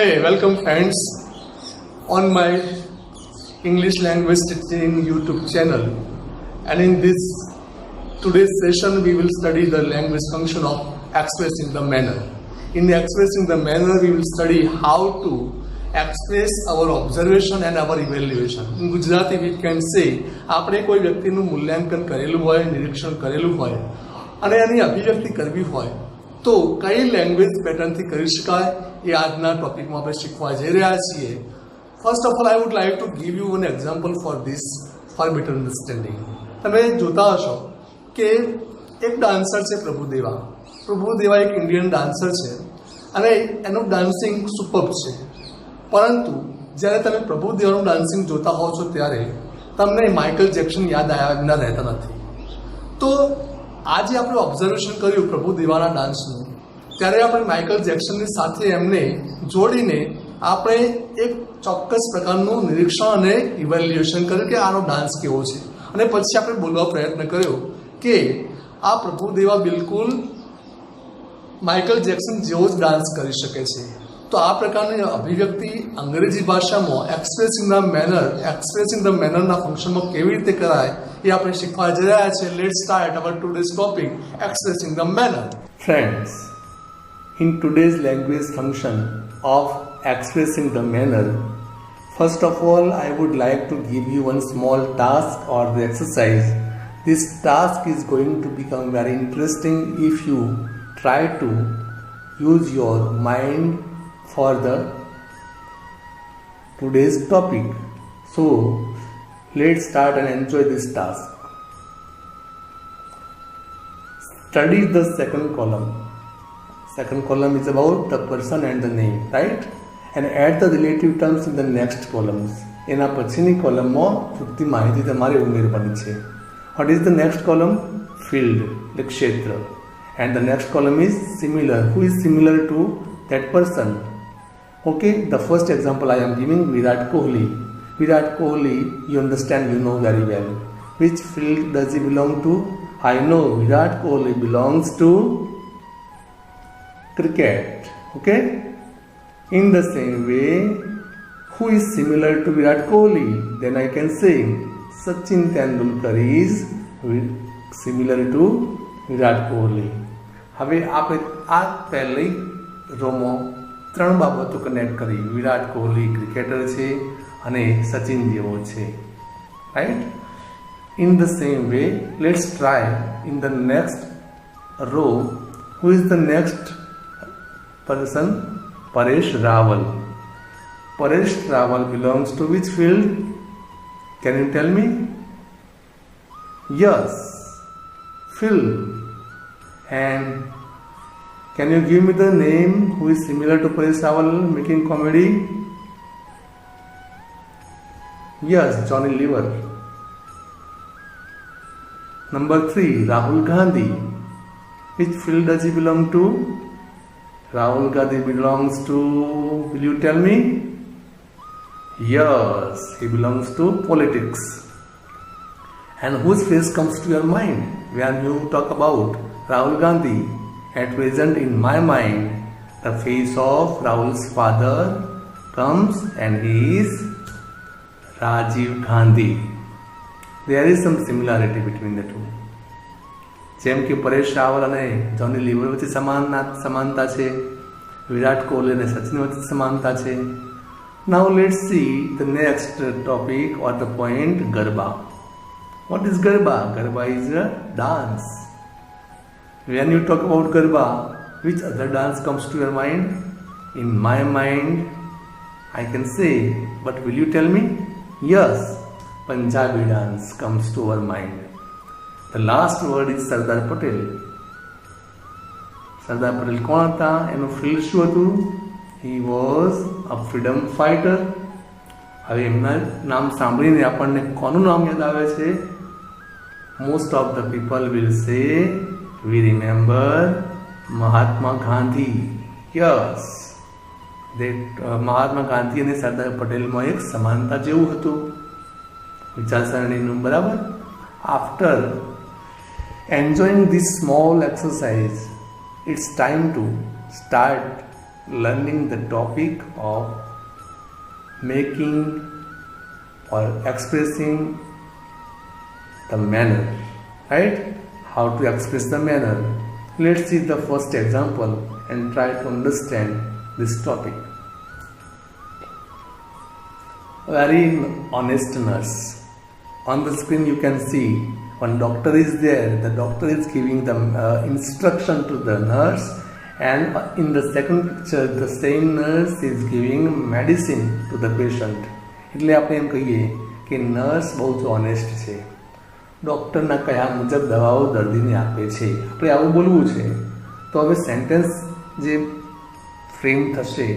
Hey, welcome friends on my English language teaching YouTube channel. And in this today's session, we will study the language function of expressing the manner. In expressing the manner, we will study how to express our observation and our evaluation. In Gujarati, we can say, આપણે કોઈ વ્યક્તિનું મૂલ્યાંકન કરેલું હોય, નિરીક્ષણ કરેલું હોય અને એની અભિવ્યક્તિ કરવી હોય તો કઈ લેંગ્વેજ પેટર્નથી કરી શકાય એ આજના ટોપિકમાં આપણે શીખવા જઈ રહ્યા છીએ. First of all I would like to give you an example for this for better understanding. તમે જોતા હશો કે એક ડાન્સર છે પ્રભુદેવા. પ્રભુદેવા એક ઇન્ડિયન ડાન્સર છે અને એનું ડાન્સિંગ સુપર્બ છે. પરંતુ જ્યારે તમે પ્રભુદેવાનું ડાન્સિંગ જોતા હો છો ત્યારે તમને માઇકલ જેક્સન યાદ આવ્યા વિના રહેતા નથી. તો આજે આપણે ઓબ્ઝર્વેશન કર્યું પ્રભુદેવાના ડાન્સનું, ત્યારે આપણે માઇકલ જેક્સનની સાથે એમને જોડીને આપણે એક ચોક્કસ પ્રકારનું નિરીક્ષણ અને ઇવેલ્યુએશન કર્યું કે આનો ડાન્સ કેવો છે. અને પછી આપણે બોલવા પ્રયત્ન કર્યો કે આ પ્રભુદેવા બિલકુલ માઇકલ જેક્સન જેવો જ ડાન્સ કરી શકે છે. તો આ પ્રકારની અભિવ્યક્તિ અંગ્રેજી ભાષામાં એક્સપ્રેસિંગ ધ મેનરના ફંક્શનમાં કેવી રીતે કરાય એ આપણે શીખવા જઈ રહ્યા છીએ. Let's start our today's topic expressing the manner. Friends, in today's language function of expressing the manner, first of all I would like to give you one small task or the exercise. This task is going to become very interesting if you try to use your mind for the today's topic. So let's start and enjoy this task. Study the second column. Second column is about the person and the name, right? And add the relative terms in the next columns. એના પછીની કોલમમાં પૂરતી માહિતી તમારે ઉમેરવાની છે. What is the next column? Field, the ક્ષેત્ર. And the next column is similar. Who is similar to that person? Okay, the first example I am giving, Virat Kohli. Virat Kohli, you understand, you know very well. Which field does he belong to? I know Virat Kohli belongs to cricket. Okay, in the same way, who is similar to Virat Kohli? Then I can say Sachin Tendulkar is similar to Virat Kohli. હવે આપણે આ પહેલી રોમો ત્રણ બાબતો connect કરી. Virat Kohli cricketer છે અને સચિન જેવો છે, right? In the same way let's try in the next row. Who is the next person? Paresh Rawal. Paresh Rawal belongs to which field? Can you tell me? Yes, field. And can you give me the name who is similar to Paresh Rawal making comedy? Yes, Johnny Lever. Number 3, Rahul Gandhi. Which field does he belong to? Rahul Gandhi belongs to, will you tell me? Yes, he belongs to politics. And whose face comes to your mind when you talk about Rahul Gandhi? At present in my mind, the face of Rahul's father comes and he is Rajiv Gandhi. There is some similarity between the two. જેમ કે પરેશ રાવલ અને જોની liver વચ્ચે સમાનતા છે, વિરાટ કોહલી અને સચિન વચ્ચે સમાનતા છે. Now let's see the next topic or the point, garba. What is garba? Garba is a dance. When you talk about Garba, which other dance comes to your mind? In my mind, I can say, but will you tell me? Yes, Punjabi dance comes to our mind. The last word is Sardar Patel. Sardar Patel કોણ હતા? એનું field શું હતું? He was a freedom fighter. હવે એમના નામ સાંભળીને આપણને કોનું નામ યાદ આવે છે? Most of the people will say, we remember Mahatma Gandhi. Yes, that Mahatma Gandhi અને સરદાર પટેલમાં એક સમાનતા જેવું હતું વિચારસરણીનું, બરાબર? After enjoying this small exercise, it's time to start learning the topic of making or expressing the manner, right? How to express the manner. Let's see the first example and try to understand this topic. Very honest nurse. On the screen you can see one doctor is there. The doctor is giving the instruction to the nurse, and in the second picture the same nurse is giving medicine to the patient. એટલે આપણે એમ કહીએ કે nurse બહુ જ honest છે. ડૉક્ટરના કયા મુજબ દવાઓ દર્દીને આપે છે. આપણે આવું બોલવું છે. તો હવે સેન્ટેન્સ જે ફ્રેમ થશે,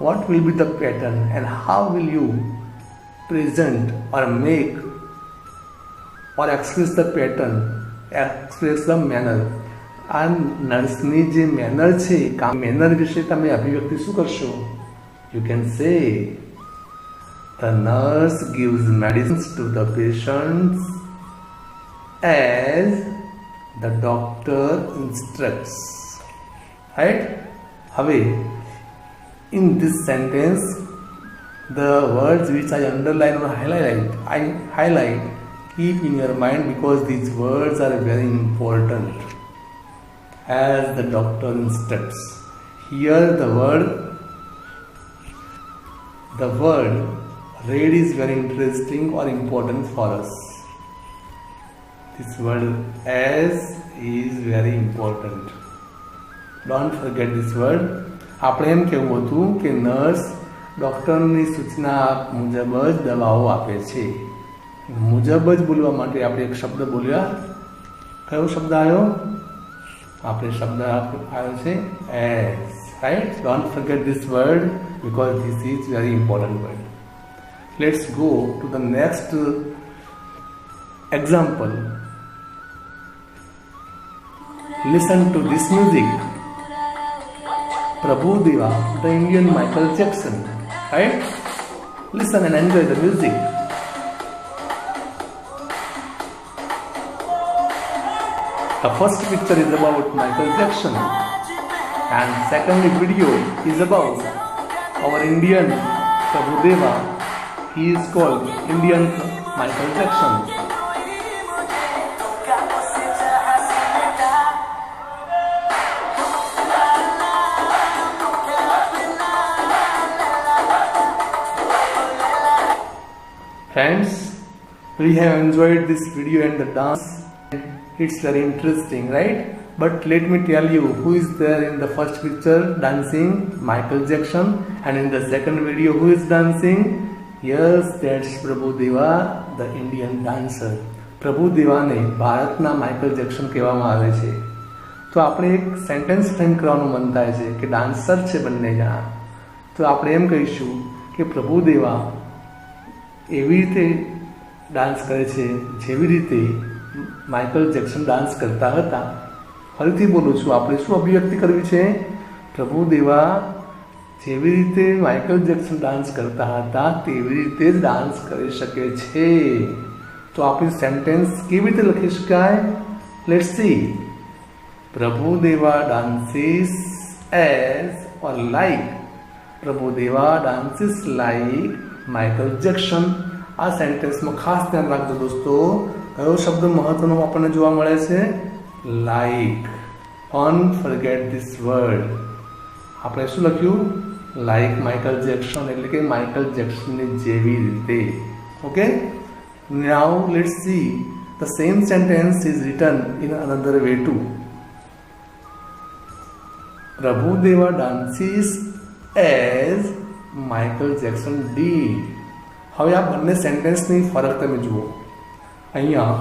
what will be the pattern and how will you present or make or express the pattern, express the manner. આ નર્સની જે મેનર છે, મેનર વિશે તમે અભિવ્યક્તિ શું કરશો? You can say the nurse gives medicines to the patients as the doctor instructs. Right? હવે in this sentence, the words which I underline or highlight, keep in your mind because these words are very important. As the doctor instructs. Here the word read is very interesting or important for us. This word as is very important. Don't forget this word. આપણે એમ કહેવું હતું કે nurse ડૉક્ટરની સૂચના મુજબ જ દવાઓ આપે છે. મુજબ જ બોલવા માટે આપણે એક શબ્દ બોલ્યા. કયો શબ્દ આવ્યો? આપણે શબ્દ આવ્યો છે as. Right? Don't forget this word because this is very important word. Let's go to the next example. Listen to this music. Prabhu Deva, the Indian Michael Jackson. Right? Listen and enjoy the music. The first picture is about Michael Jackson, and second video is about our Indian Prabhu Deva. He is called Indian Michael Jackson. Friends, we have enjoyed this video and the dance. It's very interesting, right? But let me tell you who is there in the first picture dancing, Michael Jackson, and in the second video who is dancing? Yes, that's Prabhu Deva, the Indian dancer. પ્રભુ દેવાને ભારતના Michael Jackson કહેવામાં આવે છે. તો આપણે એક sentence frame કરવાનું મન થાય છે કે ડાન્સર છે બંને જણા. તો આપણે એમ કહીશું કે પ્રભુ દેવા એવી રીતે ડાન્સ કરે છે જેવી રીતે માઇકલ જેક્સન ડાન્સ કરતા હતા. ફરીથી બોલું છું, આપણે શું અભિવ્યક્તિ કરવી છે? પ્રભુ દેવા જેવી રીતે માઇકલ જેક્સન ડાન્સ કરતા હતા તેવી રીતે જ ડાન્સ કરી શકે છે. તો આપણી સેન્ટેન્સ કેવી રીતે લખી શકાય? Let's see. પ્રભુ દેવા ડાન્સીસ એઝ ઓર લાઈક. પ્રભુ Deva dances like Michael Jackson. આ સેન્ટેન્સમાં ખાસ ધ્યાન રાખજો દોસ્તો, કયો શબ્દ મહત્વનો આપણને જોવા મળે છે? Like. Don't forget this word. આપણે શું લખ્યું? લાઈક માઇકલ જેક્સન, એટલે કે માઇકલ જેક્સનની જેવી રીતે. Okay, now let's see the same sentence is written in another way too. Prabhu Deva dances as Michael Jackson did. હવે આ બંને સેન્ટેન્સની ફરક તમે જુઓ. અહીંયા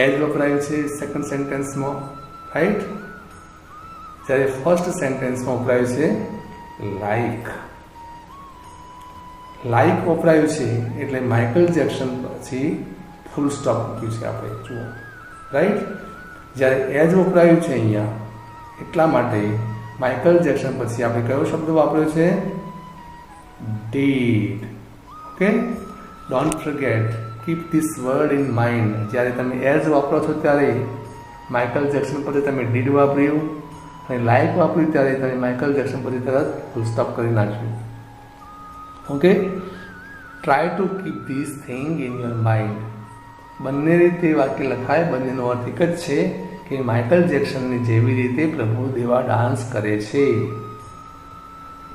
એઝ વપરાયું છે સેકન્ડ સેન્ટેન્સમાં, રાઈટ? જ્યારે ફર્સ્ટ સેન્ટેન્સમાં વપરાયું છે લાઈક. લાઈક વપરાયું છે એટલે માઇકલ જેક્સન પછી ફૂલ સ્ટોપ મૂક્યું છે આપણે, જુઓ, રાઈટ? જ્યારે એઝ વપરાયું છે અહીંયા એટલા માટે માઇકલ જેક્સન પછી આપણે કયો શબ્દ વાપર્યો છે? Did. Okay, don't forget, keep this word in mind. જ્યારે તમે એઝ વાપરો છો ત્યારે માઇકલ જેક્સન પછી તમે ડીડ વાપર્યું, અને લાઈક વાપર્યું ત્યારે તમે માઇકલ જેક્સન પછી તરત ફૂલ સ્ટોપ કરી નાખ્યું. Okay, try to keep this thing in your mind. બંને રીતે વાક્ય લખાય, બંનેનો અર્થ એક જ છે કે માઇકલ જેક્સનની જેવી રીતે પ્રભુ દેવા ડાન્સ કરે છે.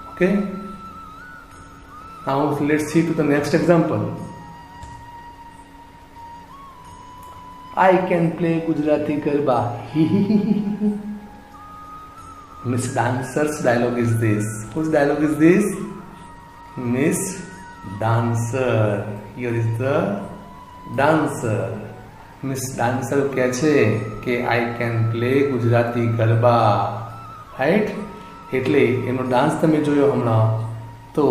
Okay, now let's C to the next example. I can play Gujarati Garba. Miss Dancer's dialogue is this. Whose dialogue is this? Miss Dancer. Here is the dancer. Miss Dancer કહે છે કે I can play Gujarati Garba. Right? એટલે એનો dance તમે જોયો હમણાં, તો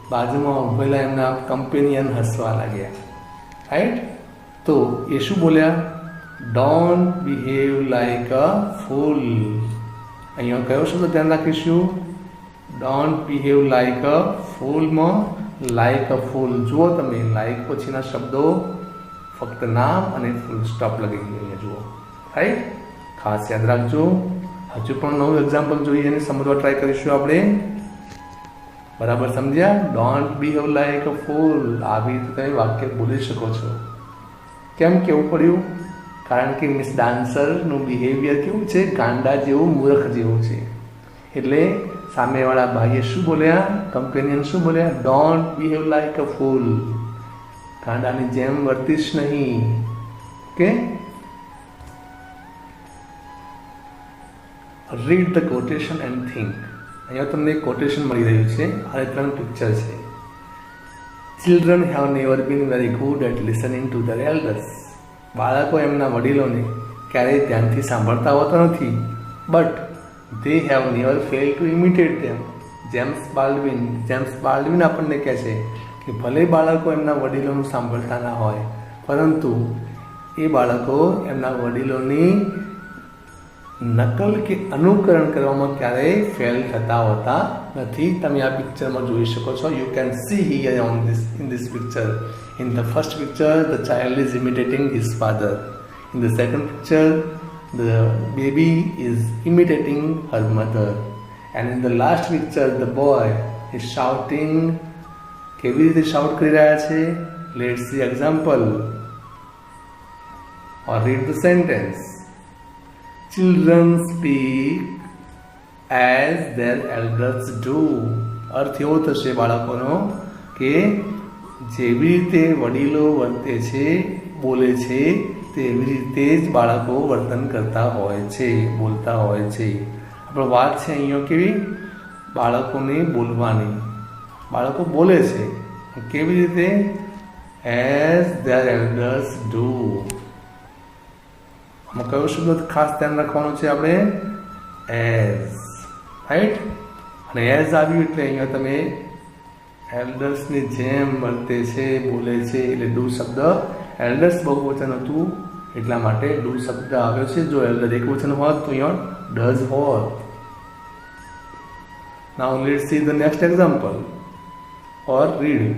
બાજુમાં ઉભેલા એમના કમ્પેનિયન હસવા લાગ્યા. રાઈટ? તો એ શું બોલ્યા? Don't behave like a fool. અહીંયા કયો શબ્દ ધ્યાન રાખીશું? ડોન્ટ બિહેવ લાઈક અ ફૂલમાં લાઈક અ ફૂલ. જુઓ તમે, લાઈક પછીના શબ્દો ફક્ત નામ અને ફૂલ સ્ટોપ લગી ગયું અહીંયા જુઓ. રાઈટ? ખાસ યાદ રાખજો. હજુ પણ નવું એક્ઝામ્પલ જોઈએ અને સમજવા ટ્રાય કરીશું આપણે. બરાબર સમજ્યા? ડોન્ટ બિહેવ લાઈક અ ફૂલ. આવી રીતે તમે વાક્ય બોલી શકો છો. કેમ કેવું પડ્યું? કારણ કે મિસ ડાન્સરનું બિહેવિયર કેવું છે? ગાંડા જેવું, મૂર્ખ જેવું છે. એટલે સામેવાળા ભાઈએ શું બોલ્યા? કમ્પેનિયન શું બોલ્યા? ડોન્ટ બિહેવ લાઈક અ ફૂલ. ગાંડાની જેમ વર્તીશ નહીં. Okay, read the quotation and think. અહીંયા તમને એક કોટેશન મળી રહ્યું છે અને 3 પિક્ચર છે. Children have never been very good at listening to their elders. બાળકો એમના વડીલોને ક્યારેય ધ્યાનથી સાંભળતા હોતા નથી. But they have never failed to imitate them. James Baldwin આપણને કહે છે કે ભલે બાળકો એમના વડીલોનું સાંભળતા ના હોય, પરંતુ એ બાળકો એમના વડીલોની નકલ કે અનુકરણ કરવામાં ક્યારેય ફેલ થતા હોતા નથી. તમે આ પિક્ચરમાં જોઈ શકો છો. You can see here on in this picture. In the first picture the child is imitating his father. In the second picture the baby is imitating her mother. And in the last picture the boy is shouting. કેવી રીતે shout કરી રહ્યા છે? Let's see example or read the sentence. Children speak as their elders do. અર્થ એવો થશે બાળકોનો કે જેવી રીતે વડીલો વર્તે છે, બોલે છે, તેવી રીતે જ બાળકો વર્તન કરતા હોય છે, બોલતા હોય છે. આપણે વાત છે અહીંયા કેવી? બાળકોને બોલવાની. બાળકો બોલે છે કેવી રીતે? As there elders do. આમાં કયો શબ્દ ખાસ ધ્યાન રાખવાનું છે આપણે? એઝ. રાઈટ? અને એઝ આવ્યું એટલે અહીંયા તમે એલ્ડર્સની જેમ વર્તે છે, બોલે છે, એટલે ડુ શબ્દ. એલ્ડર્સ બહુવચન હતું એટલા માટે ડુ શબ્દ આવ્યો છે. જો એલ્ડર એકવચન હોત તો અહીંયા ડઝ હોત. Now let's see the next example or read.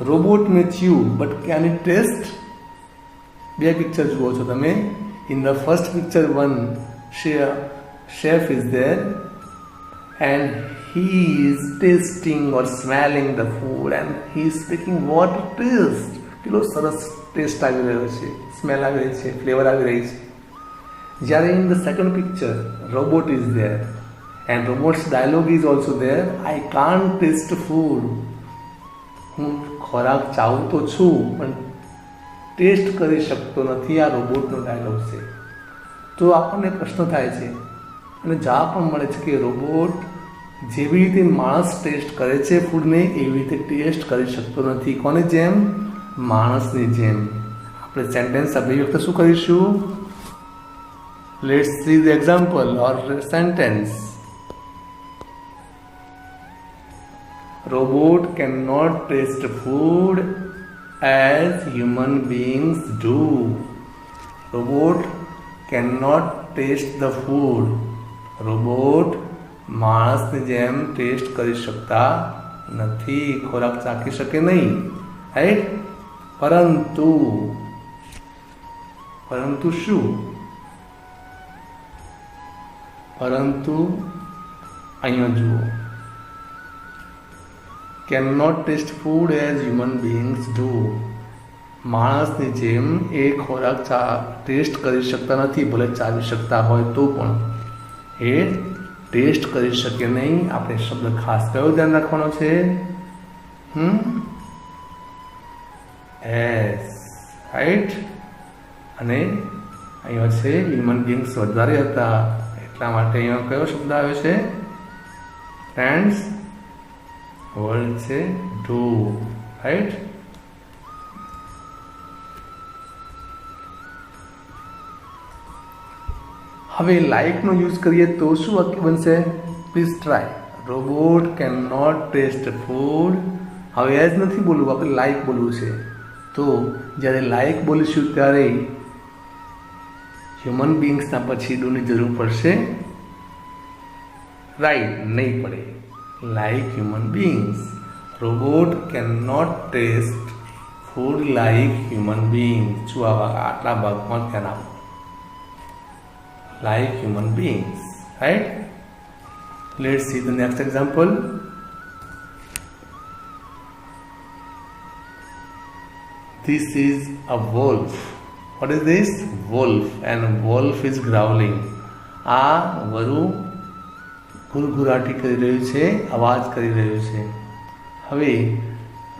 Robot may chew but can it taste? બે પિક્ચર જુઓ છો તમે. In the first picture one chef is there and he is tasting or smelling the food and he is speaking what it is. કેટલો સરસ test આવી રહ્યો છે, smell આવી રહી છે, ફ્લેવર આવી રહી છે. જ્યારે in the second picture robot is there and robot's dialogue is also there. I can't taste food. હું ખોરાક ચાહું તો છું પણ ટેસ્ટ કરી શકતો નથી. આ રોબોટનો ડાયલોગ છે. તો આપણને પ્રશ્ન થાય છે અને જવાબ પણ મળે છે કે રોબોટ જેવી રીતે માણસ ટેસ્ટ કરે છે ફૂડને, એવી રીતે ટેસ્ટ કરી શકતો નથી. કોની જેમ? માણસની જેમ. આપણે સેન્ટેન્સ અભિવ્યક્ત શું કરીશું? Let's see the example or sentence. Robot cannot taste food as human beings do. Robot cannot taste the food. Robot માણસની જેમ ટેસ્ટ કરી શકતા નથી, ખોરાક ચાખી શકે નહીં. રાઈટ? પરંતુ પરંતુ શું? પરંતુ અહીંયા જુઓ, can not taste food as human beings do. માણસની જેમ એ ખોરાક ટેસ્ટ કરી શકતા નથી, ભલે ચાવી શકતા હોય તો પણ એ ટેસ્ટ કરી શકે નહીં. આપણે શબ્દ ખાસ કયો ધ્યાન રાખવાનો છે? S, right. અને અહીંયા છે હ્યુમન બીંગ્સ વધારે હતા એટલા માટે અહીંયા કયો શબ્દ આવ્યો છે? ફ્રેન્ડ્સ, વર્ડ છે ડુ, રાઈટ. હવે લાઈકનો યુઝ કરીએ તો શું વાક્ય બનશે? Please try. Robot can not taste food. હવે એજ નથી બોલવું, આપણે લાઈક બોલવું છે. તો જ્યારે લાઈક બોલીશું ત્યારે હ્યુમન બીંગ્સના પછી ડુની જરૂર પડશે? રાઈટ, નહીં પડે. Like human beings. Robot can not taste food like human beings. જો આટલા ભાગમાં ધ્યાન આપો. Like human beings, right? Let's see the next example. This is a wolf. What is this? Wolf. And wolf is growling. આ વરુ ગુરગુરાટી કરી રહ્યું છે, અવાજ કરી રહ્યું છે. હવે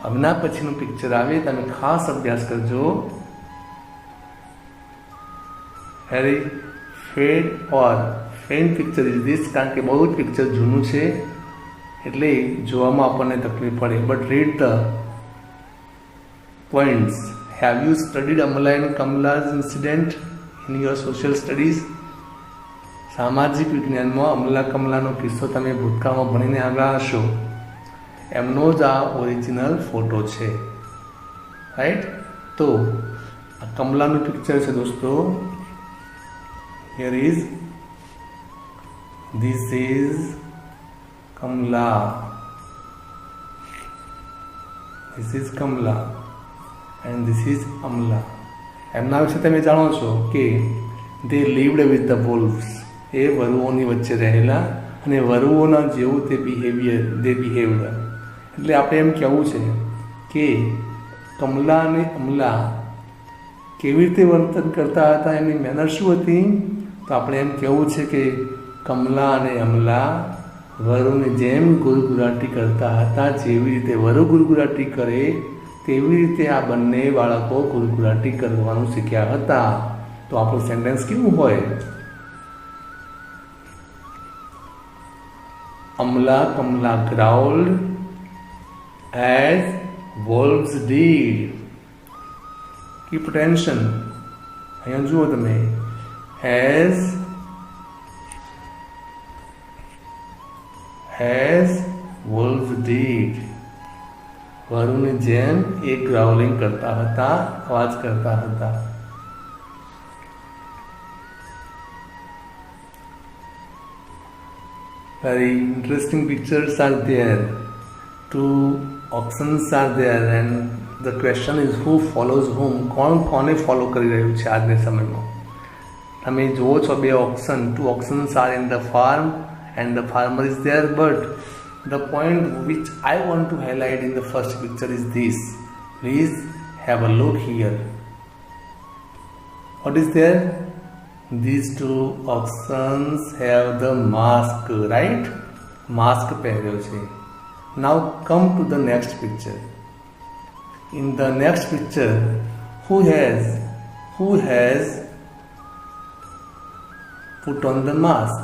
આના પછીનું પિક્ચર આવે, તમે ખાસ અભ્યાસ કરજો. Very fade or faint picture is this. કારણ કે બહુ જ પિક્ચર જૂનું છે એટલે જોવામાં આપણને તકલીફ પડે. But read the points. Have you studied Amala and Kamala's incident in your social studies? સામાજિક વિજ્ઞાનમાં અમલા કમલાનો કિસ્સો તમે ભૂતકાળમાં ભણીને આવ્યા હશો. એમનો જ આ ઓરિજિનલ ફોટો છે, રાઈટ. તો આ કમલાનું પિક્ચર છે દોસ્તો. Here is, this is Kamla. This is Kamla and this is Amla. એમના વિશે તમે જાણો છો કે they lived with the wolves. એ વરુઓની વચ્ચે રહેલા અને વરુઓના જેવું તે they behaved. એટલે આપણે એમ કહેવું છે કે કમલા અને અમલા કેવી રીતે વર્તન કરતા હતા, એની મેનર શું હતી? તો આપણે એમ કહેવું છે કે કમલા અને અમલા વરુની જેમ ગુરગુરાટી કરતા હતા. જેવી રીતે વરુ ગુરગુરાટી કરે તેવી રીતે આ બંને બાળકો ગુરગુરાટી કરવાનું શીખ્યા હતા. તો આપણું સેન્ટેન્સ કેવું હોય? અમલા Kamala growled as wolves did. Keep attention. અહીંયા જુઓ તમે. As wolves did. વરુની જેમ એ ગ્રાઉલિંગ કરતા હતા, અવાજ કરતા હતા. Very interesting pictures are there. Two options are there and the question is who follows whom. કોને ફોલો કરી રહ્યું છે આજના સમયમાં? તમે જુઓ છો બે option. Two options are in the farm and the farmer is there. But the point which I want to highlight in the first picture is this. Please have a look here. What is there? These two options have the mask, right? Mask પહેર્યો છે. Now come to the next picture. In the next picture, who has put on the mask?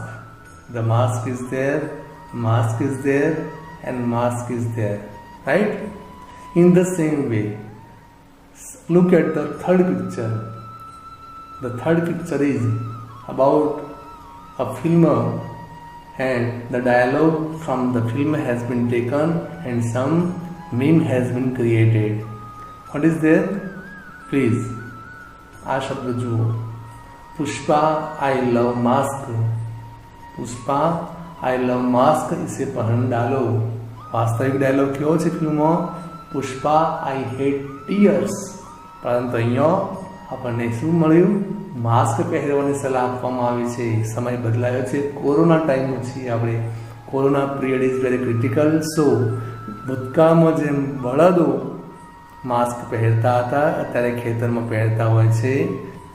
The mask is there, and mask is there, right? In the same way, look at the third picture. The third picture is about a film and the dialogue from the film has been taken and some meme has been created. What is there? Please, આ શબ્દ જુઓ. Pushpa I love mask. Pushpa I love mask इसे पहन डालो. વાસ્તવિક dialog કેવો છે ફિલ્મમાં? Pushpa I hate tears. પરંતુ અહીંયા આપણને શું મળ્યું? માસ્ક પહેરવાની સલાહ આપવામાં આવી છે. સમય બદલાયો છે, કોરોના ટાઈમ છીએ આપણે. Corona period is very critical. So ભૂતકાળમાં જેમ બળદો માસ્ક પહેરતા હતા, અત્યારે ખેતરમાં પહેરતા હોય છે,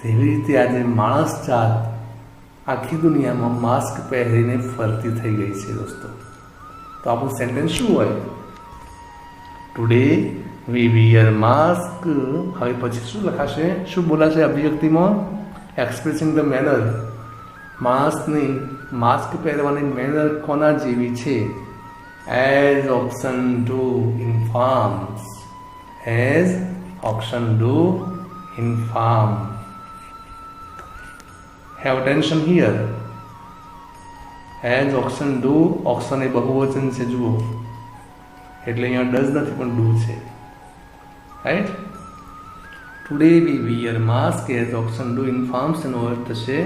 તેવી રીતે આજે માણસ જાત આખી દુનિયામાં માસ્ક પહેરીને ફરતી થઈ ગઈ છે દોસ્તો. તો આપણું સેન્ટેન્સ શું હોય? Today we wear mask. હવે પછી શું લખાશે? શું બોલાશે અભિવ્યક્તિમાં? Expressing the manner. માણસની માસ્ક પહેરવાની મેનર કોના જેવી છે? As option do in farms. As option do in farm. Have attention here. As option do, option એ બહુવચન છે જુઓ, એટલે અહીંયા ડઝ નથી પણ ડુ છે. Right? Today we wear mask as option do in farms એનો અર્થ થશે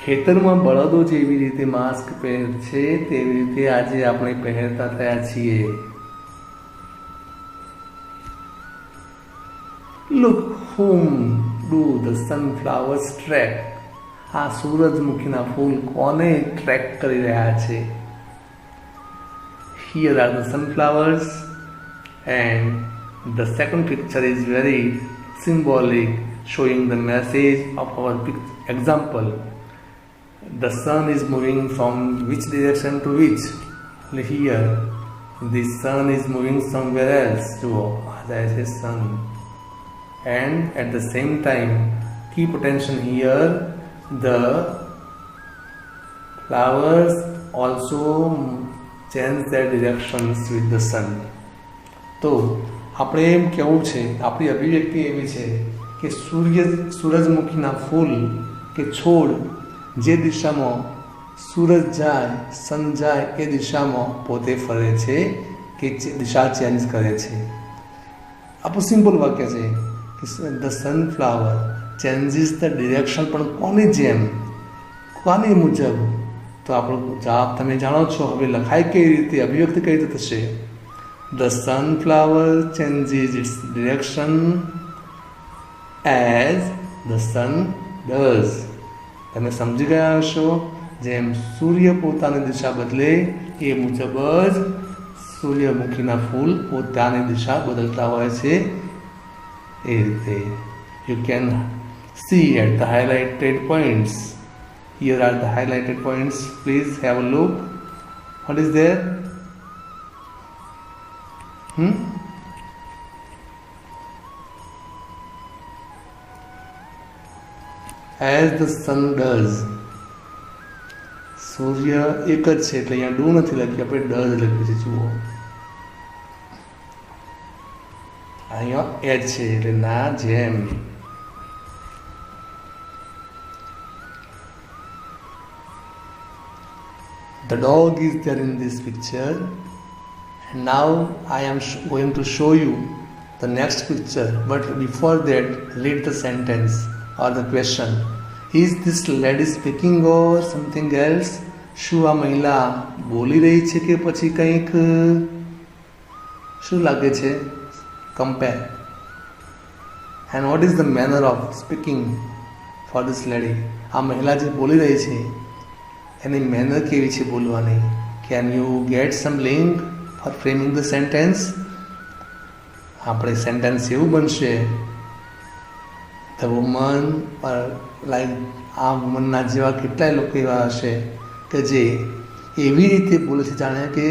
ખેતરમાં બળદો જેવી રીતે માસ્ક પહેર છે તેવી રીતે આજે આપણે પહેરતા થયા છીએ. Look whom do the sunflowers track. આ સૂરજમુખીના ફૂલ કોને ટ્રેક કરી રહ્યા છે? Here are the sunflowers and the second picture is very symbolic, showing the message of our example. The sun is moving from which direction to which? Here the sun is moving somewhere else. So there is a sun, and at the same time keep attention here, the flowers also change their directions with the sun. તો આપણે એમ કહેવું છે, આપણી અભિવ્યક્તિ એવી છે કે સૂરજમુખીના ફૂલ કે છોડ જે દિશામાં સૂરજ જાય, સન જાય એ દિશામાં પોતે ફરે છે કે દિશા ચેન્જ કરે છે. આપણું સિમ્પલ વાક્ય છે કે the sunflower changes the direction, પણ કોની જેમ, કોની મુજબ? તો આપણો જવાબ તમે જાણો છો. હવે લખાય કઈ રીતે, અભિવ્યક્તિ કઈ રીતે થશે? The sunflower changes its direction as the sun does. તમે સમજી ગયા હશો, જેમ સૂર્ય પોતાની દિશા બદલે એ મુજબ જ સૂર્યમુખીના ફૂલ પોતાની દિશા બદલતા હોય છે. એ રીતે you can see at the highlighted points. Here are the highlighted points. Please have a look. What is there? As the sun does. સૂર્ય એક જ છે એટલે અહીંયા ડુ નથી લખ્યું, આપણે ડઝ લખ્યું છે. જુઓ અહીંયા એજ છે એટલે ના જેમ. The dog is there in this picture, and now I am going to show you the next picture, but before that read the sentence or the question. Is this lady speaking or something else? શું આ મહિલા બોલી રહી છે કે પછી કંઈક? શું લાગે છે? Compare. And what is the manner of speaking for this lady? આ મહિલા જે બોલી રહી છે એની મેનર કેવી છે બોલવાની? Can you get some link for framing the sentence? આપણે સેન્ટેન્સ એવું બનશે, ધ વુમન, લાઈક આ વુમનના જેવા કેટલાય લોકો એવા હશે કે જે એવી રીતે બોલે છે જાણે કે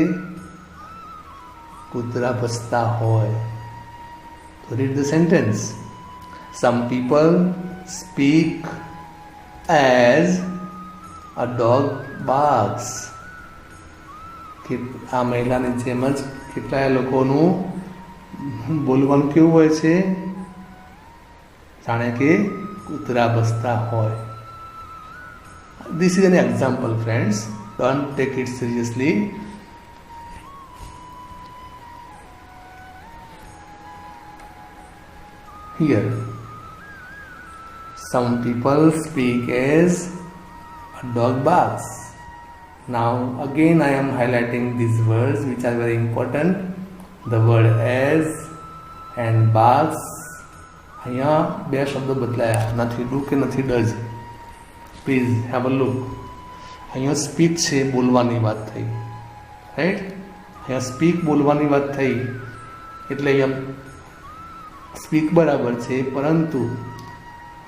કૂતરા ભસતા હોય. તો read the sentence. Sum people speak as a dog barks. કે આ મહિલાની જેમ જ કેટલાય લોકોનું બોલવાનું કેવું હોય છે? જાણે કે કૂતરા ભસતા હોય. This is an example, friends. Don't take it seriously. Here, some people speak as a dog barks. Now again I am highlighting these words which are very important. The word as and barks અહીંયા બે શબ્દો બદલાયા, નથી do કે નથી does. Please have a look. અહીંયા speak છે, બોલવાની વાત થઈ, રાઈટ. અહીંયા સ્પીક બોલવાની વાત થઈ એટલે અહીંયા સ્પીક બરાબર છે, પરંતુ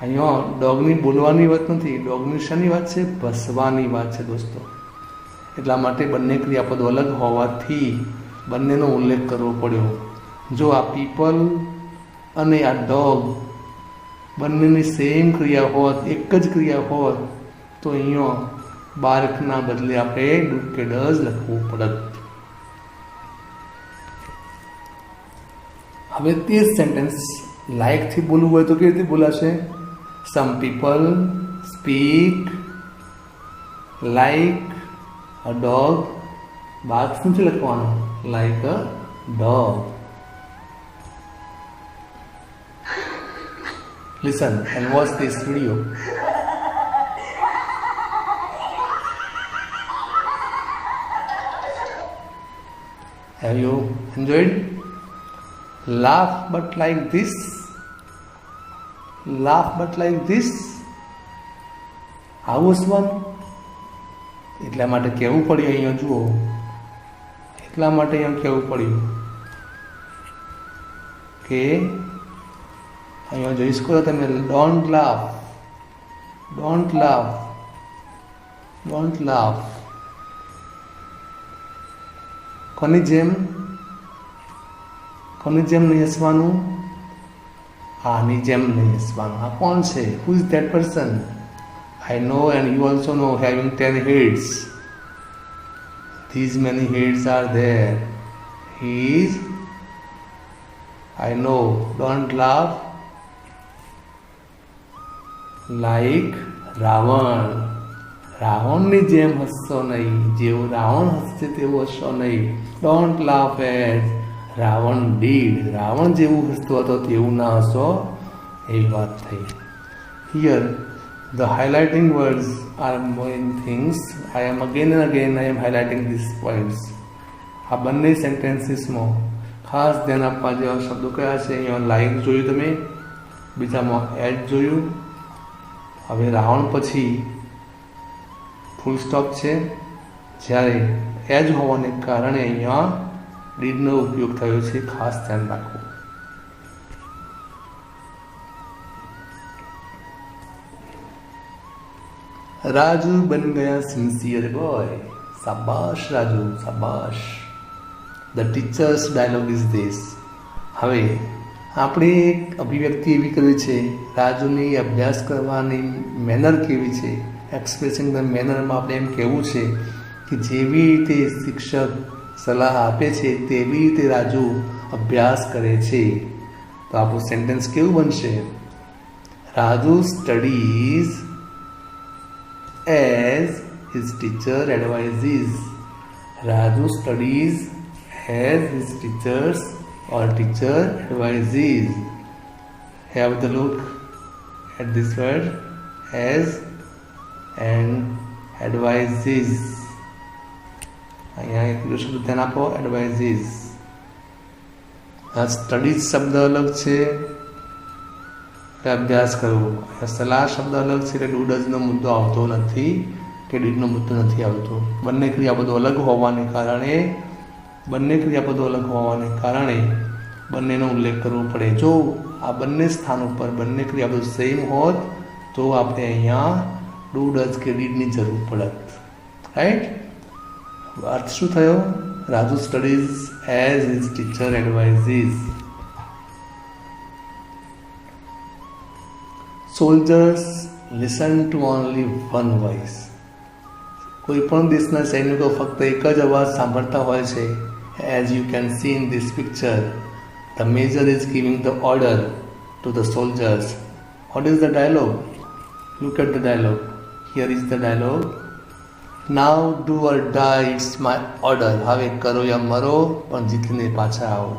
અહીંયા ડોગની બોલવાની વાત નથી. ડોગની શાની વાત છે? ભસવાની વાત છે દોસ્તો. એટલા માટે બંને ક્રિયાપદો અલગ હોવાથી બંનેનો ઉલ્લેખ કરવો પડ્યો. જો આ પીપલ અને આ ડોગ બંનેની સેમ ક્રિયા હોત, એક જ ક્રિયા હોત, તો અહીંયા બાર્કના બદલે આપણે ડુ કે ડઝ લખવું પડત. હવે તે જ સેન્ટેન્સ લાઇકથી બોલવું હોય તો કેવી રીતે બોલાશે? Some people speak like a dog. Bark શું છે લખવાનું? Like a dog. Listen and watch this video. Have you enjoyed? Laugh but like this. Laugh but like this. આવું હસવાનું? એટલા માટે કહેવું પડ્યું. અહીંયા જુઓ, એટલા માટે અહીંયા કહેવું પડ્યું કે અહીંયા જોઈ શકો તમે, don't laugh, don't laugh, don't laugh. કોની જેમ? કોની જેમ નહીં હસવાનું? આની જેમ નહીં હસવાનું. આ કોણ છે? Who is that person? I know and you also know, having 10 heads. These many heads are there. He is, I know, don't laugh like Ravan. રાવણની જેમ હસશો નહીં, જેવું રાવણ હસશે તેવું હસશો નહીં. Don't laugh at Ravan did. Ravan જેવું હસતો હતો તેવું ના હસો, એવી વાત થઈ. Here the highlighting words are main things. I am again and again I am highlighting these points. આ બંને સેન્ટેન્સીસમાં ખાસ ધ્યાન આપવા જેવા શબ્દો કયા છે? અહીંયા લાઈક જોયું તમે, બીજામાં એડ જોયું. હવે રાવણ પછી ફૂલ સ્ટોપ છે, જ્યારે એજ હોવાને કારણે અહીંયા ડીડનો ઉપયોગ થયો છે. ખાસ ધ્યાન રાખવું. રાજુ બન ગયા સિન્સિયર બોય. શાબાશ રાજુ, શાબાશ. The teacher's dialogue is this. હવે આપણે એક અભિવ્યક્તિ એવી કરવી છે, રાજુની અભ્યાસ કરવાની મેનર કેવી છે, એક્સપ્રેસિંગ ધ મેનરમાં આપણે એમ કહેવું છે કે જેવી રીતે શિક્ષક સલાહ આપે છે તેવી રીતે રાજુ અભ્યાસ કરે છે. તો આપણું સેન્ટેન્સ કેવું બનશે? Raju studies as his teacher advises. Raju studies as his teachers or teacher advises. Have the look at this word, as and advises. અહીંયા એક શબ્દ ધ્યાન આપો, advises. આ સ્ટડીઝ શબ્દ અલગ છે, અભ્યાસ કરવો. સલાહ શબ્દ અલગ છે, એટલે ડુ ડઝનો મુદ્દો આવતો નથી કે ડીડનો મુદ્દો નથી આવતો. બંને ક્રિયાપદો અલગ હોવાને કારણે બંનેનો ઉલ્લેખ કરવો પડે. જો આ બંને સ્થાન ઉપર બંને ક્રિયાપદો સેમ હોત તો આપણે અહીંયા ડુ ડઝ કે ડીડની જરૂર પડત. રાઈટ? અર્થ શું થયો? Raju studies as his teacher advises. Soldiers listen to only one voice. કોઈ પણ દેશના સૈનિકો ફક્ત એક જ અવાજ સાંભળતા હોય છે. As you can see in this picture, the major is giving the order to the soldiers. What is the dialogue? Look at the dialogue. Here is the dialogue. Now do or die, it's my order. હવે કરો યા મરો, પણ જીતીને પાછા આવો.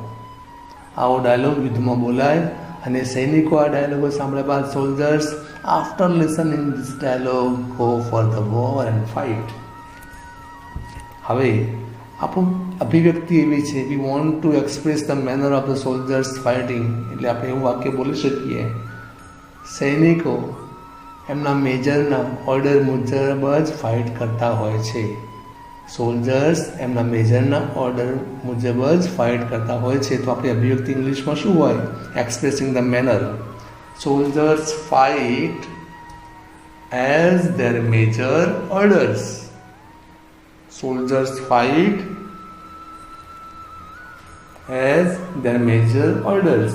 આવો dialog યુદ્ધમાં બોલાય. અને સૈનિકો આ ડાયલોગો સાંભળ્યા બાદ soldiers after listening this dialogue go for the war and fight. હવે આપણું અભિવ્યક્તિ એવી છે, we want to express the manner of the soldiers fighting, એટલે આપણે એવું વાક્ય બોલી શકીએ, સૈનિકો એમના મેજરના ઓર્ડર મુજબ જ ફાઇટ કરતા હોય છે. સોલ્જર્સ એમના મેજરના ઓર્ડર મુજબ જ ફાઇટ કરતા હોય છે. તો આપણી અભિવ્યક્તિ ઇંગ્લિશમાં શું હોય? Expressing the manner. Soldiers fight as there major orders. Soldiers fight as their major orders.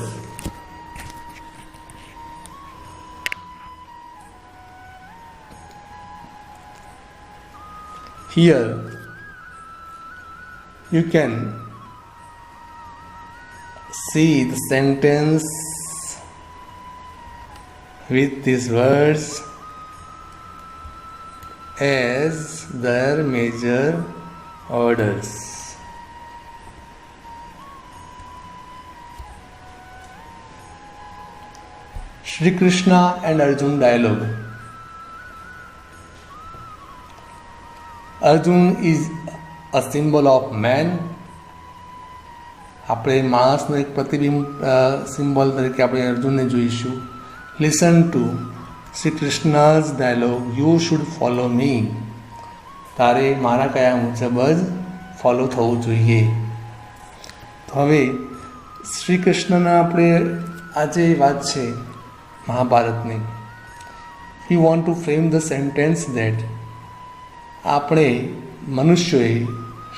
Here you can see the sentence with these words as their major orders. Shri Krishna and Arjun dialogue. Arjun is a symbol of man. આપણે માણસનો એક પ્રતિબિંબ symbol તરીકે આપણે અર્જુનને જોઈશું. Listen to Shri કૃષ્ણ's dialogue. You should follow me. તારે મારા કયા મુજબ જ ફોલો થવું જોઈએ. તો હવે શ્રી કૃષ્ણના આપણે આજે વાત છે મહાભારતની. We want to frame the sentence that આપણે મનુષ્યોએ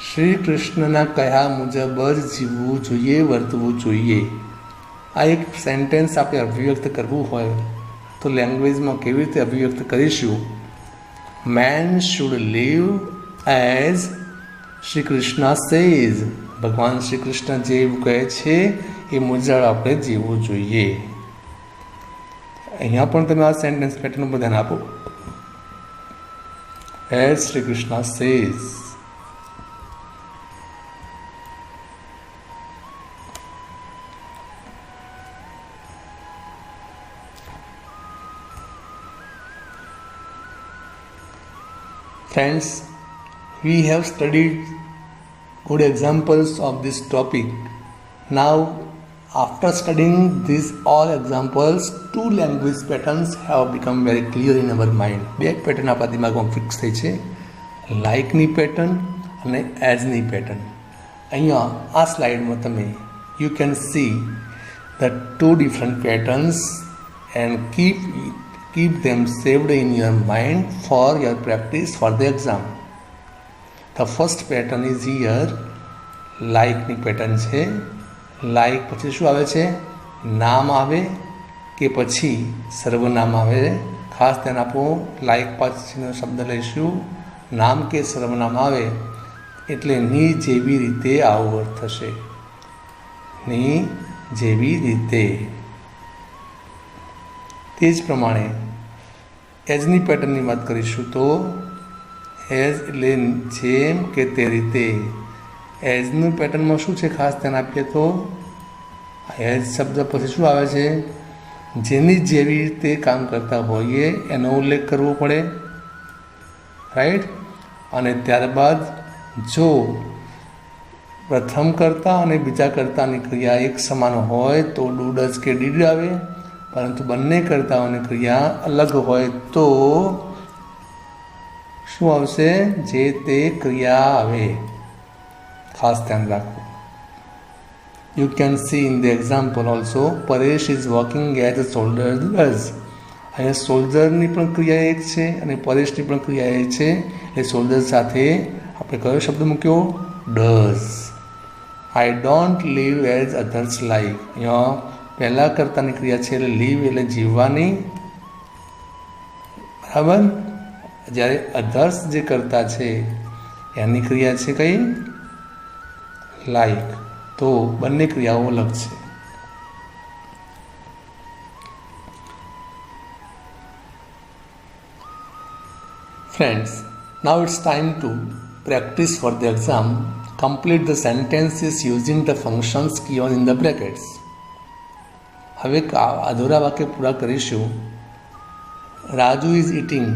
શ્રી કૃષ્ણના કયા મુજબ જ જીવવું જોઈએ, વર્તવું જોઈએ. આ એક સેન્ટેન્સ આપણે અભિવ્યક્ત કરવું હોય તો લેંગ્વેજમાં કેવી રીતે અભિવ્યક્ત કરીશું? Man should live as Shri Krishna says. ભગવાન શ્રી કૃષ્ણ જે કહે છે એ મુજબ આપણે જીવવું જોઈએ. અહીંયા પણ તમે આ સેન્ટેન્સ પેટર્ન ઉપર ધ્યાન આપો. As Shri Krishna says. Friends, we have studied good examples of this topic. Now, after studying these all examples, two language patterns have become very clear in our mind. બે પેટર્ન આપણા દિમાગમાં ફિક્સ થઈ છે, લાઇકની pattern અને એઝની pattern. અહીંયા આ સ્લાઇડમાં તમે you can see the two different patterns and keep them saved in your mind for your practice for the exam. The first pattern is here, like ની પેટર્ન છે. લાઈક પછી શું આવે છે? નામ આવે કે પછી સર્વનામ આવે? ખાસ ધ્યાન આપો. લાઈક પછીનો શબ્દ લઈશું, નામ કે સર્વનામ આવે એટલે ની જેવી રીતે આવો અર્થ થશે. ની જેવી રીતે. તે જ પ્રમાણે એઝની પેટર્નની વાત કરીશું તો એઝ એટલે જેમ કે તે રીતે. એઝનું પેટર્નમાં શું છે? ખાસ ધ્યાન આપીએ તો એઝ શબ્દ પછી શું આવે છે? જેની જેવી રીતે કામ કરતા હોઈએ એનો ઉલ્લેખ કરવો પડે, રાઈટ. અને ત્યારબાદ જો પ્રથમ કર્તા અને બીજા કર્તાની ક્રિયા એક સમાન હોય તો ડુ ડઝ કે ડીડ આવે. પરંતુ બંને કર્તાઓની ક્રિયા અલગ હોય તો શું આવશે? જે તે ક્રિયા આવે. ખાસ ધ્યાન રાખવું. You can C in the example also, Paresh is working as a soldier does. અહીંયા સોલ્જરની પણ ક્રિયા એક છે અને પરેશની પણ ક્રિયા એક છે. એ સોલ્જર સાથે આપણે કયો શબ્દ મૂક્યો? Does. I don't live as others life. અહીંયા પહેલાં કરતાની ક્રિયા છે એટલે લીવ એટલે જીવવાની, બરાબર. જ્યારે અધર્સ જે કરતા છે એની ક્રિયા છે કઈ? લાઈક. તો બંને ક્રિયાઓ અલગ છે. Friends, now it's time to practice for the exam. Complete the sentences using the functions given in the brackets. હવે અધૂરા વાક્ય પૂરા કરીશું. Raju is eating.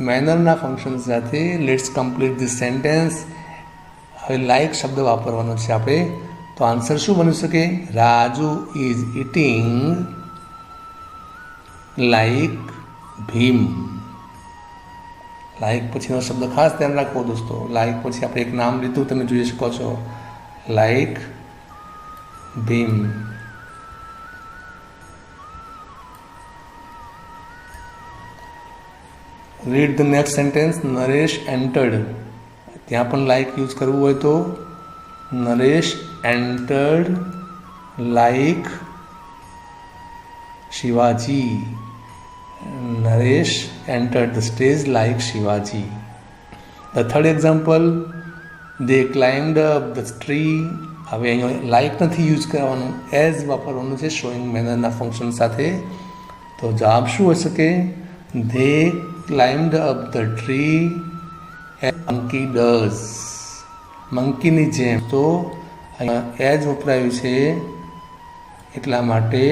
મેનરના ફંક્શન સાથે લેટ્સ કમ્પ્લીટ ધીસ સેન્ટેન્સ હવે લાઈક શબ્દ વાપરવાનો છે આપણે. તો આન્સર શું બની શકે? Raju is eating like Bhim. Like પછીનો શબ્દ ખાસ ધ્યાન રાખવો દોસ્તો. લાઈક પછી આપણે એક નામ લીધું, તમે જોઈ શકો છો, like Bhim. Read the next sentence. Naresh entered. ત્યાં પણ લાઈક યુઝ કરવું હોય તો Naresh entered like Shivaji. Naresh entered the stage like Shivaji. The third example, they climbed up the tree. હવે અહીંયા લાઈક નથી યુઝ કરવાનું, એઝ વાપરવાનું છે શોઈંગ મેનરના ફંક્શન સાથે. તો જવાબ શું હોઈ શકે? they climbed up the tree as monkey does. મંકીની જેમ. તો અહીંયા એઝ વપરાયું છે એટલા માટે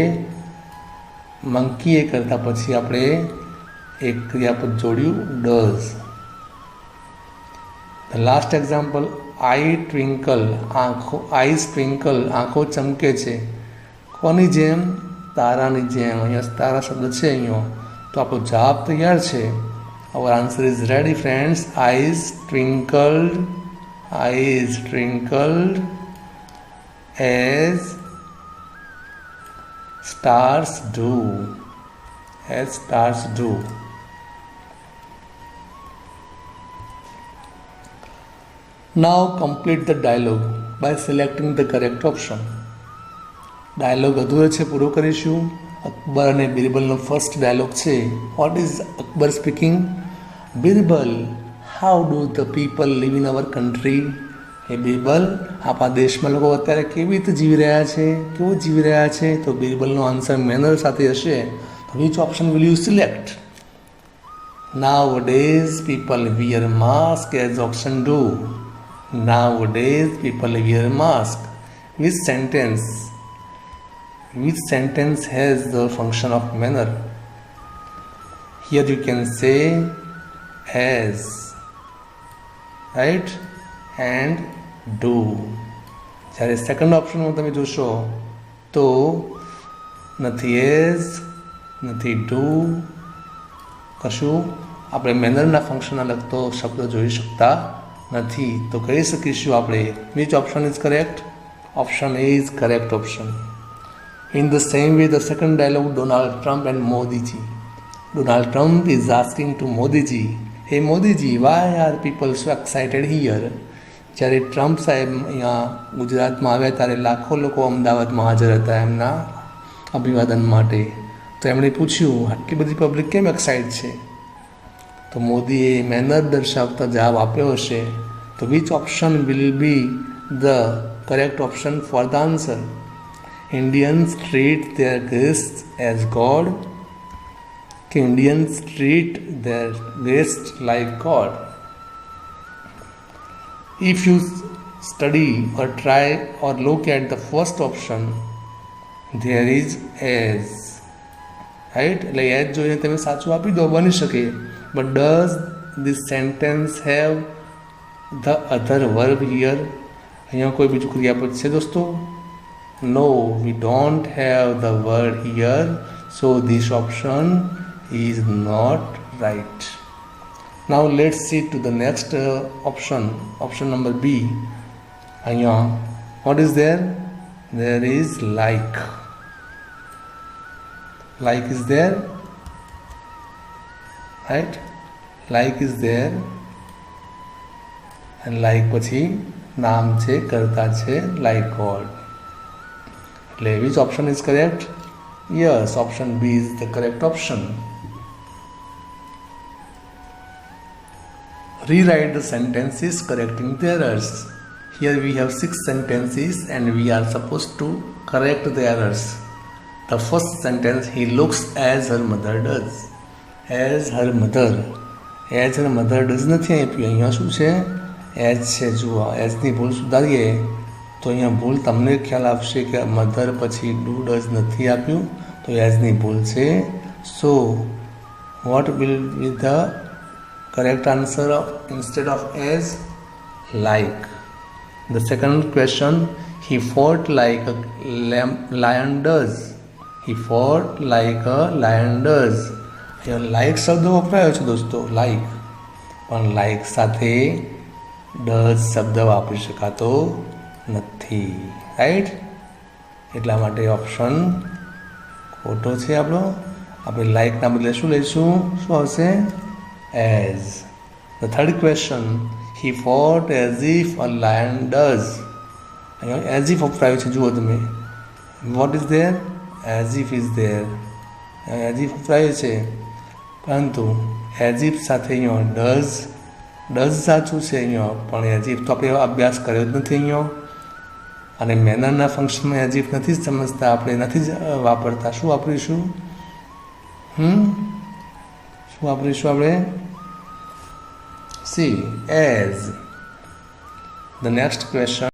મંકીએ કરતાં પછી આપણે એક ક્રિયાપદ જોડ્યું, does. The last example, I twinkle. Eyes twinkle, આંખો ચમકે છે. કોની જેમ? તારાની જેમ. અહીંયા તારા શબ્દ છે અહીંયા. તો આપણો જવાબ તૈયાર છે. Our answer is ready friends. Eyes twinkled as stars do. As stars do. Now complete the dialogue by selecting the correct option. Dialogue અધૂરો છે, પૂરો કરીશું. અકબર અને બિરબલનો ફર્સ્ટ ડાયલોગ છે. What is Akbar speaking? Birbal, how do the people live in our country? Hey Birbal, આપણા દેશમાં લોકો અત્યારે કેવી રીતે જીવી રહ્યા છે, કેવું જીવી રહ્યા છે? તો બિરબલનો આન્સર મેનર સાથે હશે. તો which option will you select? Nowadays people wear mask as option do. Nowadays people wear mask. Which sentence has the function of manner? Here you can say as, right, and do. જ્યારે second ઓપ્શનમાં તમે જોશો તો નથી as, નથી do, કશું આપણે મેનરના ફંક્શનના લગતો શબ્દ જોઈ શકતા નથી. તો કહી શકીશું આપણે which option is correct? Option A is correct option. In the same way the second dialogue, Donald Trump and Modiji. Donald Trump is asking to Modiji, hey Modiji, why are people so excited here? જ્યારે Trump સાહેબ અહીંયા ગુજરાતમાં આવ્યા ત્યારે લાખો લોકો અમદાવાદમાં હાજર હતા એમના અભિવાદન માટે. તો એમણે પૂછ્યું, આટલી બધી પબ્લિક કેમ એક્સાઇટ છે? તો મોદીએ મેનર દર્શાવતા જવાબ આપ્યો હશે. તો which option will be the correct option for the answer? Indians treat their guest as god, કે Indians treat their guest like god? If you study or try or look at the first option, there is as, right? એટલે as જોઈને તમે સાચું આપી દો, બની શકે. But does this sentence have the other verb here? અહીંયા કોઈ બીજું ક્રિયાપદ છે દોસ્તો? No, we don't have the word here, so this option is not right. Now let's see to the next option number B. અહીંયા what is there? There is like. Like is there, right? Like is there, and like પછી નામ છે, કરતા છે, like God. એટલે which option is correct? Yes, option B is the correct option. Rewrite the sentences correcting the errors. Here we have 6 sentences and we are supposed to correct the errors. The first sentence, he looks as her mother does. As her mother. As her mother does નથી આપ્યું. અહીંયા શું છે? as છે. જુઓ, એઝની ભૂલ સુધારીએ તો અહીંયા ભૂલ તમને ખ્યાલ આવશે કે મધર પછી ડુ ડઝ નથી આપ્યું, તો એઝની ભૂલ છે. So what will be the correct answer of instead of as? Like. The second question, he fought like a lion does. He fought like a lion does. અહીંયા લાઇક શબ્દ વપરાયો છે દોસ્તો, લાઇક, પણ લાઇક સાથે ડઝ શબ્દ વાપરી શકાતો નથી, રાઈટ? એટલા માટે ઓપ્શન ખોટો છે આપણો. આપણે લાઇકના બદલે શું લઈશું? શું આવશે? As. The third question, he fought as if a lion does. અહીંયા એઝ ઇફ વપરાયું છે, જુઓ તમે. What is there? As if is there. As if વપરાયું છે, પરંતુ એઝ ઇફ સાથે અહીંયા ડઝ સાચું છે અહીંયા, પણ એઝ ઇફ તો આપણે અભ્યાસ કર્યો જ નથી અહીંયા, અને મેનરના ફંક્શનમાં એઝ ઇફ નથી જ સમજતા, આપણે નથી જ વાપરતા. શું વાપરીશું? શું વાપરીશું આપણે? C, as. The next question,